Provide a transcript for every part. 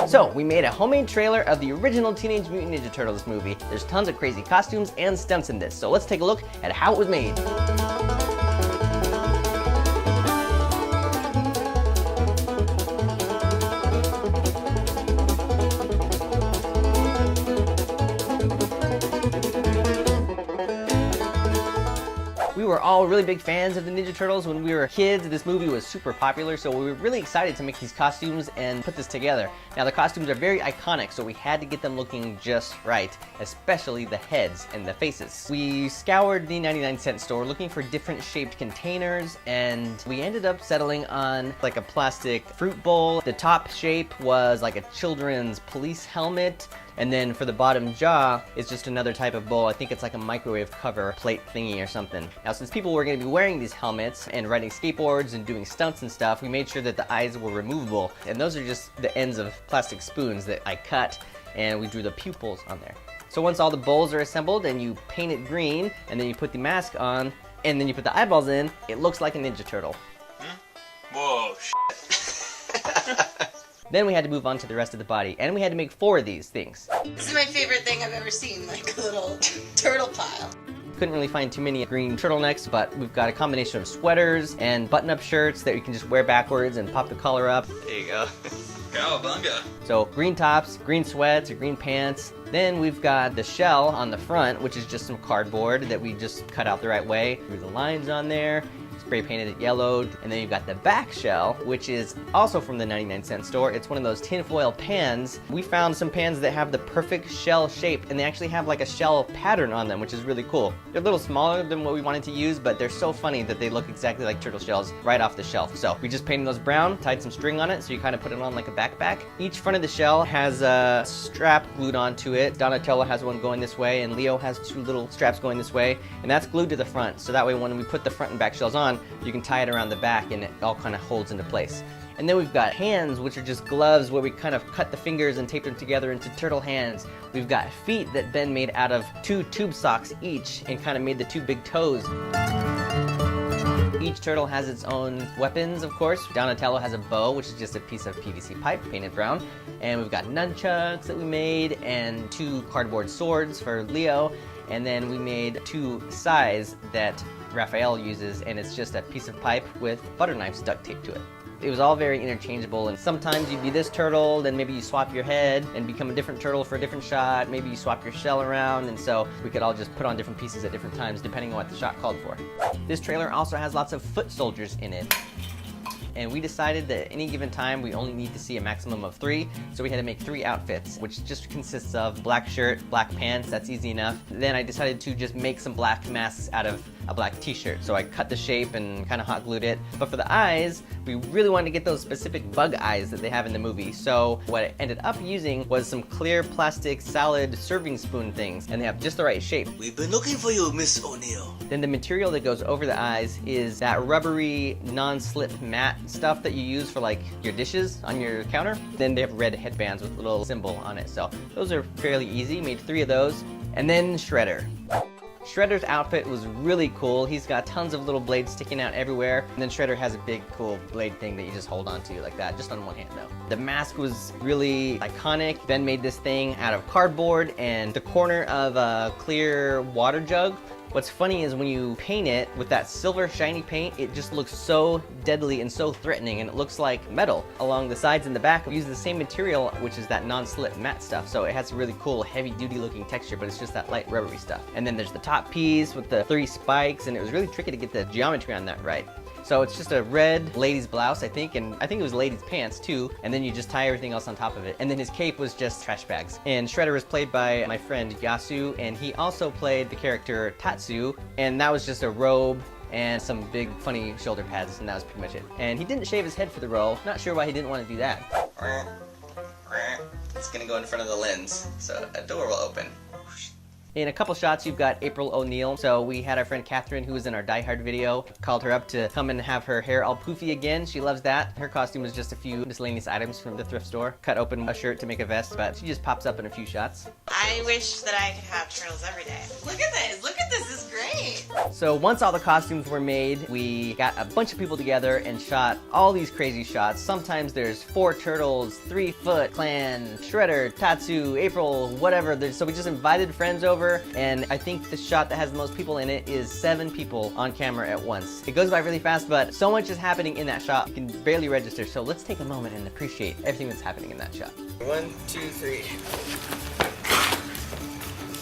So, we made a homemade trailer of the original Teenage Mutant Ninja Turtles movie. There's tons of crazy costumes and stunts in this, so let's take a look at how it was made. We were all really big fans of the Ninja Turtles when we were kids. This movie was super popular, so we were really excited to make these costumes and put this together. Now the costumes are very iconic, so we had to get them looking just right, especially the heads and the faces. We scoured the 99-cent store looking for different shaped containers, and we ended up settling on like a plastic fruit bowl. The top shape was like a children's police helmet. And then for the bottom jaw, it's just another type of bowl. I think it's like a microwave cover plate thingy or something. Now, since people were gonna be wearing these helmets and riding skateboards and doing stunts and stuff, we made sure that the eyes were removable. And those are just the ends of plastic spoons that I cut, and we drew the pupils on there. So once all the bowls are assembled and you paint it green, and then you put the mask on, and then you put the eyeballs in, it looks like a Ninja Turtle. Whoa, Then we had to move on to the rest of the body, and we had to make 4 of these things. This is my favorite thing I've ever seen, like a little turtle pile. Couldn't really find too many green turtlenecks, but we've got a combination of sweaters and button-up shirts that you can just wear backwards and pop the collar up. There you go. Cowabunga. So green tops, green sweats, or green pants. Then we've got the shell on the front, which is just some cardboard that we just cut out the right way. Drew the lines on there, spray painted it yellowed. And then you've got the back shell, which is also from the 99-cent store. It's one of those tinfoil pans. We found some pans that have the perfect shell shape, and they actually have like a shell pattern on them, which is really cool. They're a little smaller than what we wanted to use, but they're so funny that they look exactly like turtle shells right off the shelf. So we just painted those brown, tied some string on it, so you kind of put it on like a backpack. Each front of the shell has a strap glued onto it. Donatello has one going this way, and Leo has 2 little straps going this way, and that's glued to the front. So that way when we put the front and back shells on, you can tie it around the back and it all kind of holds into place. And then we've got hands, which are just gloves where we kind of cut the fingers and tape them together into turtle hands. We've got feet that Ben made out of 2 tube socks each and kind of made the 2 big toes. Each turtle has its own weapons, of course. Donatello has a bow, which is just a piece of PVC pipe painted brown. And we've got nunchucks that we made and 2 cardboard swords for Leo. And then we made 2 sais that Raphael uses, and it's just a piece of pipe with butter knives duct taped to it. It was all very interchangeable, and sometimes you'd be this turtle, then maybe you swap your head and become a different turtle for a different shot. Maybe you swap your shell around, and so we could all just put on different pieces at different times depending on what the shot called for. This trailer also has lots of foot soldiers in it. And we decided that at any given time we only need to see a maximum of 3, so we had to make 3 outfits, which just consists of black shirt, black pants. That's easy enough. Then I decided to just make some black masks out of a black t-shirt, so I cut the shape and kind of hot glued it. But for the eyes, we really wanted to get those specific bug eyes that they have in the movie, so what I ended up using was some clear plastic salad serving spoon things, and they have just the right shape. We've been looking for you, Miss O'Neill. Then the material that goes over the eyes is that rubbery non-slip matte stuff that you use for like your dishes on your counter. Then they have red headbands with a little symbol on it, so those are fairly easy. Made 3 of those. And then Shredder. Shredder's outfit was really cool. He's got tons of little blades sticking out everywhere. And then Shredder has a big cool blade thing that you just hold on to like that, just on one hand though. The mask was really iconic. Ben made this thing out of cardboard and the corner of a clear water jug. What's funny is when you paint it with that silver shiny paint, it just looks so deadly and so threatening, and it looks like metal. Along the sides and the back, we use the same material, which is that non-slip matte stuff, so it has a really cool heavy-duty looking texture, but it's just that light rubbery stuff. And then there's the top piece with the 3 spikes, and it was really tricky to get the geometry on that right. So it's just a red lady's blouse, I think, and I think it was ladies' pants too, and then you just tie everything else on top of it. And then his cape was just trash bags. And Shredder was played by my friend Yasu, and he also played the character Tatsu, and that was just a robe and some big funny shoulder pads, and that was pretty much it. And he didn't shave his head for the role. Not sure why he didn't want to do that. It's gonna go in front of the lens, so a door will open. In a couple shots, you've got April O'Neil. So we had our friend Catherine, who was in our Die Hard video, called her up to come and have her hair all poofy again. She loves that. Her costume was just a few miscellaneous items from the thrift store. Cut open a shirt to make a vest, but she just pops up in a few shots. I wish that I could have turtles every day. Look at this. Look at this. This is great. So once all the costumes were made, we got a bunch of people together and shot all these crazy shots. Sometimes there's 4 turtles, 3 Foot Clan, Shredder, Tatsu, April, whatever. So we just invited friends over, and I think the shot that has the most people in it is 7 people on camera at once. It goes by really fast, but so much is happening in that shot, you can barely register. So let's take a moment and appreciate everything that's happening in that shot. 1, 2, 3.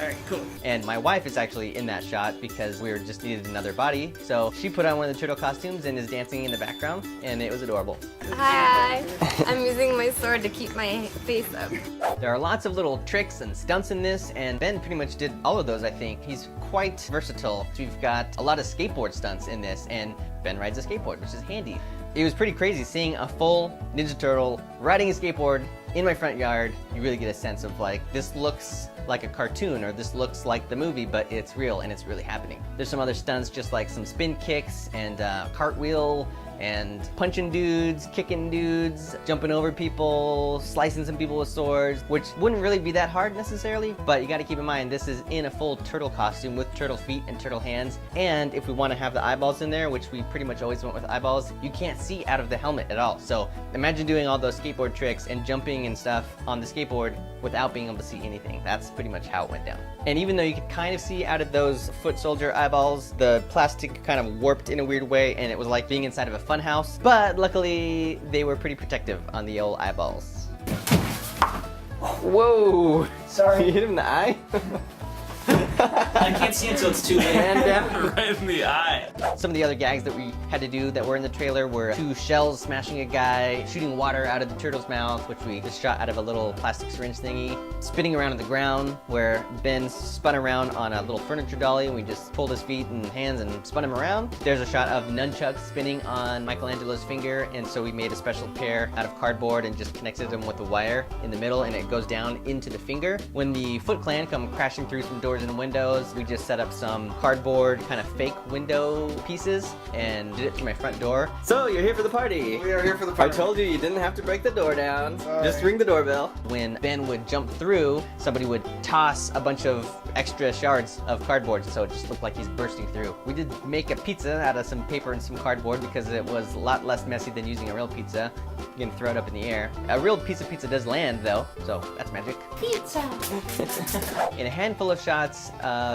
Alright, cool. And my wife is actually in that shot because we just needed another body. So she put on one of the turtle costumes and is dancing in the background, and it was adorable. Hi! I'm using my sword to keep my face up. There are lots of little tricks and stunts in this, and Ben pretty much did all of those, I think. He's quite versatile. So we've got a lot of skateboard stunts in this, and Ben rides a skateboard, which is handy. It was pretty crazy seeing a full Ninja Turtle riding a skateboard in my front yard. You really get a sense of like, this looks like a cartoon, or this looks like the movie, but it's real and it's really happening. There's some other stunts, just like some spin kicks and cartwheel and punching dudes, kicking dudes, jumping over people, slicing some people with swords, which wouldn't really be that hard necessarily, but you gotta keep in mind this is in a full turtle costume with turtle feet and turtle hands, and if we want to have the eyeballs in there, which we pretty much always went with eyeballs, you can't see out of the helmet at all. So imagine doing all those skateboard tricks and jumping and stuff on the skateboard without being able to see anything. That's pretty much how it went down. And even though you could kind of see out of those foot soldier eyeballs, the plastic kind of warped in a weird way, and it was like being inside of a fun house, but luckily they were pretty protective on the old eyeballs. Whoa! Sorry, you hit him in the eye? I can't see until it's too late. And down. Right in the eye. Some of the other gags that we had to do that were in the trailer were 2 shells smashing a guy, shooting water out of the turtle's mouth, which we just shot out of a little plastic syringe thingy, spinning around on the ground, where Ben spun around on a little furniture dolly, and we just pulled his feet and hands and spun him around. There's a shot of nunchucks spinning on Michelangelo's finger, and so we made a special pair out of cardboard and just connected them with a wire in the middle, and it goes down into the finger. When the Foot Clan come crashing through some doors and windows, we just set up some cardboard kind of fake window pieces and did it through my front door. So you're here for the party. We are here for the party. I told you didn't have to break the door down. Sorry. Just ring the doorbell. When Ben would jump through, somebody would toss a bunch of extra shards of cardboard so it just looked like he's bursting through. We did make a pizza out of some paper and some cardboard because it was a lot less messy than using a real pizza. You can throw it up in the air. A real piece of pizza does land though, so that's magic. Pizza! In a handful of shots,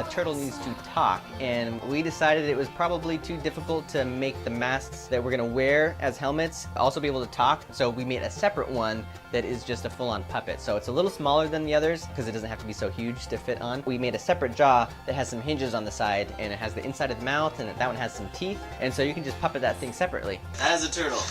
Turtle needs to talk, and we decided it was probably too difficult to make the masks that we're gonna wear as helmets also be able to talk, so we made a separate one that is just a full-on puppet. So it's a little smaller than the others because it doesn't have to be so huge to fit on. We made a separate jaw that has some hinges on the side, and it has the inside of the mouth, and that one has some teeth, and so you can just puppet that thing separately. That is a turtle.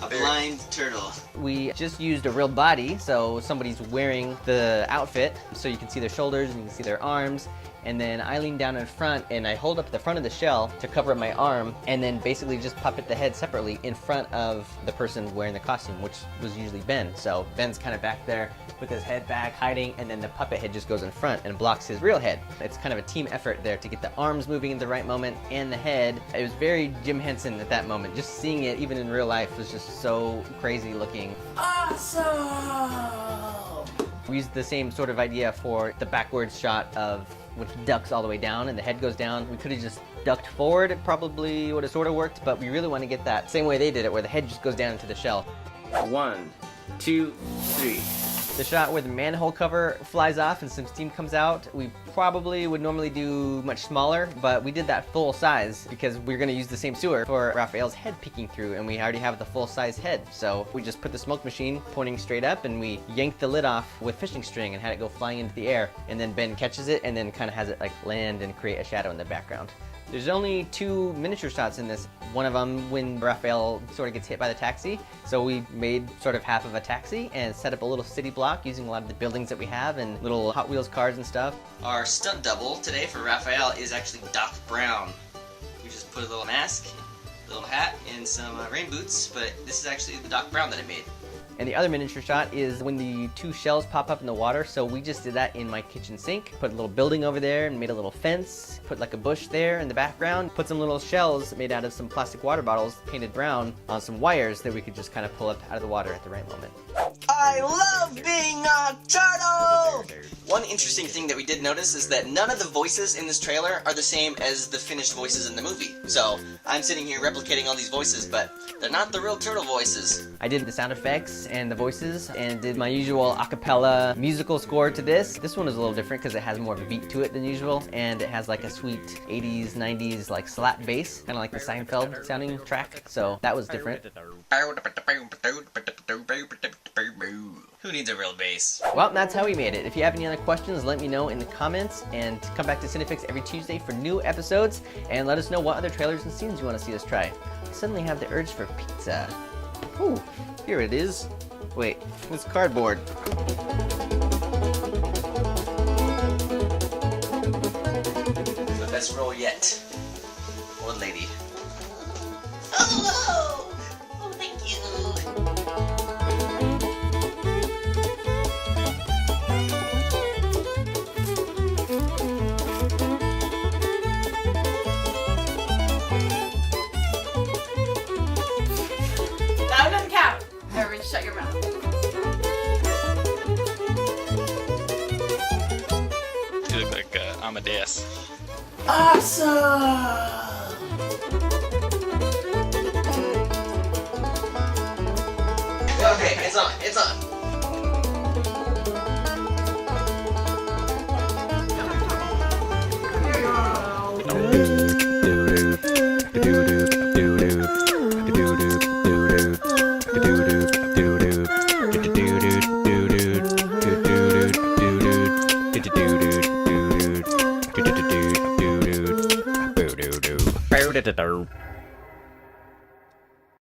A blind turtle. We just used a real body, so somebody's wearing the outfit, so you can see their shoulders and you can see their arms. And then I lean down in front and I hold up the front of the shell to cover up my arm, and then basically just puppet the head separately in front of the person wearing the costume, which was usually Ben. So Ben's kind of back there with his head back, hiding, and then the puppet head just goes in front and blocks his real head. It's kind of a team effort there to get the arms moving in the right moment and the head. It was very Jim Henson at that moment. Just seeing it, even in real life, was just so crazy looking. Awesome! We used the same sort of idea for the backwards shot of when he ducks all the way down and the head goes down. We could have just ducked forward. It probably would have sort of worked, but we really want to get that same way they did it, where the head just goes down into the shell. 1, 2, 3. The shot where the manhole cover flies off and some steam comes out, we probably would normally do much smaller, but we did that full size because we're going to use the same sewer for Raphael's head peeking through, and we already have the full size head. So we just put the smoke machine pointing straight up, and we yanked the lid off with fishing string and had it go flying into the air, and then Ben catches it and then kind of has it like land and create a shadow in the background. There's only 2 miniature shots in this. One of them when Raphael sort of gets hit by the taxi. So we made sort of half of a taxi and set up a little city block using a lot of the buildings that we have and little Hot Wheels cars and stuff. Our stunt double today for Raphael is actually Doc Brown. We just put a little mask, a little hat, and some rain boots, but this is actually the Doc Brown that I made. And the other miniature shot is when the 2 shells pop up in the water, so we just did that in my kitchen sink. Put a little building over there and made a little fence, put like a bush there in the background, put some little shells made out of some plastic water bottles painted brown on some wires that we could just kind of pull up out of the water at the right moment. I love being a turtle! One interesting thing that we did notice is that none of the voices in this trailer are the same as the finished voices in the movie. So I'm sitting here replicating all these voices, but they're not the real turtle voices. I did the sound effects and the voices and did my usual a cappella musical score to this. This one is a little different because it has more of a beat to it than usual, and it has like a sweet 80s, 90s like slap bass, kind of like the Seinfeld sounding track. So that was different. Who needs a real bass? Well, that's how we made it. If you have any other questions, let me know in the comments, and come back to Cinefix every Tuesday for new episodes, and let us know what other trailers and scenes you want to see us try. I suddenly have the urge for pizza. Ooh, here it is. Wait, it's cardboard. The best roll yet. Old lady. Oh, oh, thank you. That doesn't count. Everyone shut your mouth. You look like Amadeus. Okay, it's on, it's on. Do